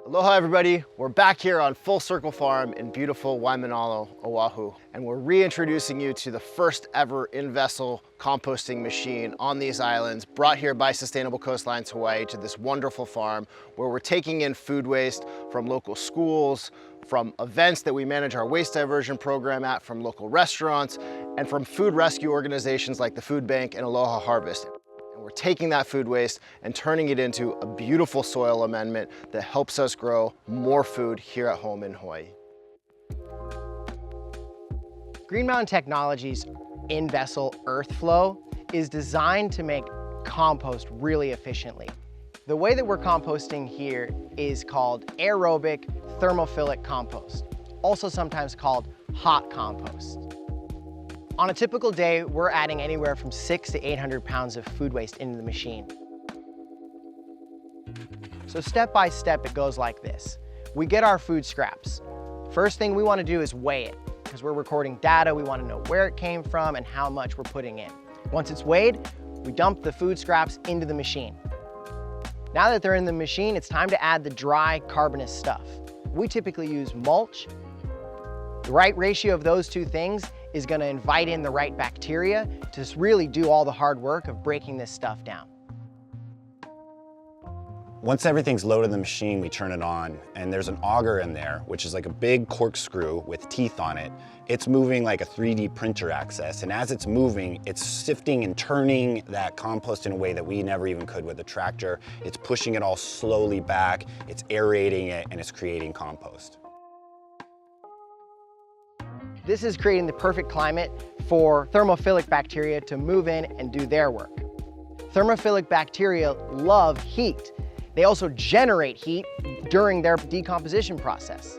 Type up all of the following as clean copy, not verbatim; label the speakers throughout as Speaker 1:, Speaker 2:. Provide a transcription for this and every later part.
Speaker 1: Aloha everybody, we're back here on Full Circle Farm in beautiful Waimanalo, Oʻahu, and we're reintroducing you to the first ever in-vessel composting machine on these islands, brought here by Sustainable Coastlines Hawaii to this wonderful farm where we're taking in food waste from local schools, from events that we manage our waste diversion program at, from local restaurants, and from food rescue organizations like the Food Bank and Aloha Harvest. We're taking that food waste and turning it into a beautiful soil amendment that helps us grow more food here at home in Hawaii.
Speaker 2: Green Mountain Technologies in-vessel earth flow is designed to make compost really efficiently. The way that we're composting here is called aerobic thermophilic compost, also sometimes called hot compost. On a typical day, we're adding anywhere from 600 to 800 pounds of food waste into the machine. So step by step, it goes like this. We get our food scraps. First thing we want to do is weigh it, because we're recording data. We want to know where it came from and how much we're putting in. Once it's weighed, we dump the food scraps into the machine. Now that they're in the machine, it's time to add the dry carbonous stuff. We typically use mulch. The right ratio of those two things is going to invite in the right bacteria to really do all the hard work of breaking this stuff down.
Speaker 3: Once everything's loaded in the machine, we turn it on, and there's an auger in there, which is like a big corkscrew with teeth on it. It's moving like a 3D printer access, and as it's moving, it's sifting and turning that compost in a way that we never even could with a tractor. It's pushing it all slowly back, it's aerating it, and it's creating compost.
Speaker 2: This is creating the perfect climate for thermophilic bacteria to move in and do their work. Thermophilic bacteria love heat. They also generate heat during their decomposition process.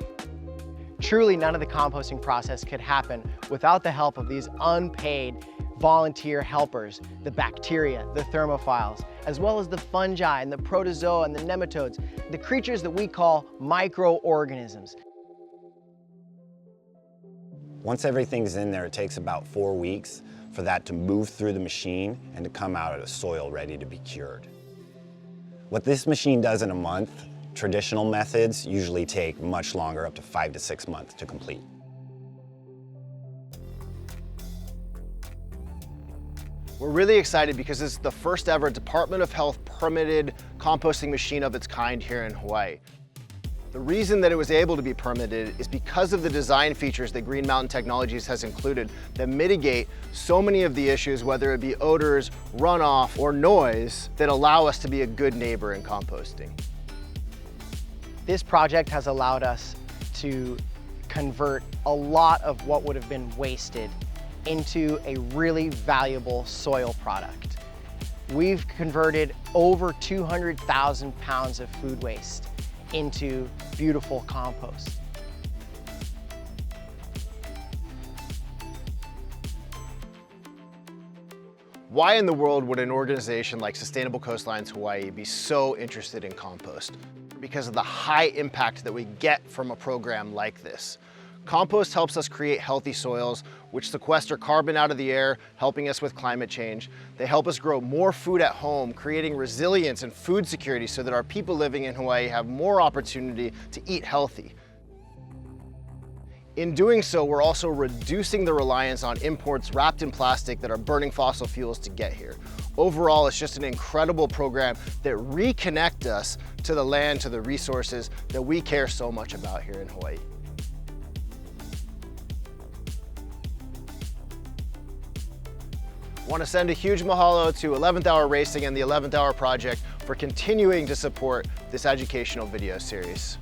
Speaker 2: Truly, none of the composting process could happen without the help of these unpaid volunteer helpers, the bacteria, the thermophiles, as well as the fungi and the protozoa and the nematodes, the creatures that we call microorganisms.
Speaker 3: Once everything's in there, it takes about 4 weeks for that to move through the machine and to come out of the soil ready to be cured. What this machine does in a month, traditional methods usually take much longer, up to 5 to 6 months to complete.
Speaker 1: We're really excited because this is the first ever Department of Health permitted composting machine of its kind here in Hawaii. The reason that it was able to be permitted is because of the design features that Green Mountain Technologies has included that mitigate so many of the issues, whether it be odors, runoff, or noise, that allow us to be a good neighbor in composting.
Speaker 2: This project has allowed us to convert a lot of what would have been wasted into a really valuable soil product. We've converted over 200,000 pounds of food waste into beautiful compost.
Speaker 1: Why in the world would an organization like Sustainable Coastlines Hawaii be so interested in compost? Because of the high impact that we get from a program like this. Compost helps us create healthy soils, which sequester carbon out of the air, helping us with climate change. They help us grow more food at home, creating resilience and food security so that our people living in Hawaii have more opportunity to eat healthy. In doing so, we're also reducing the reliance on imports wrapped in plastic that are burning fossil fuels to get here. Overall, it's just an incredible program that reconnects us to the land, to the resources that we care so much about here in Hawaii. I want to send a huge mahalo to 11th Hour Racing and the 11th Hour Project for continuing to support this educational video series.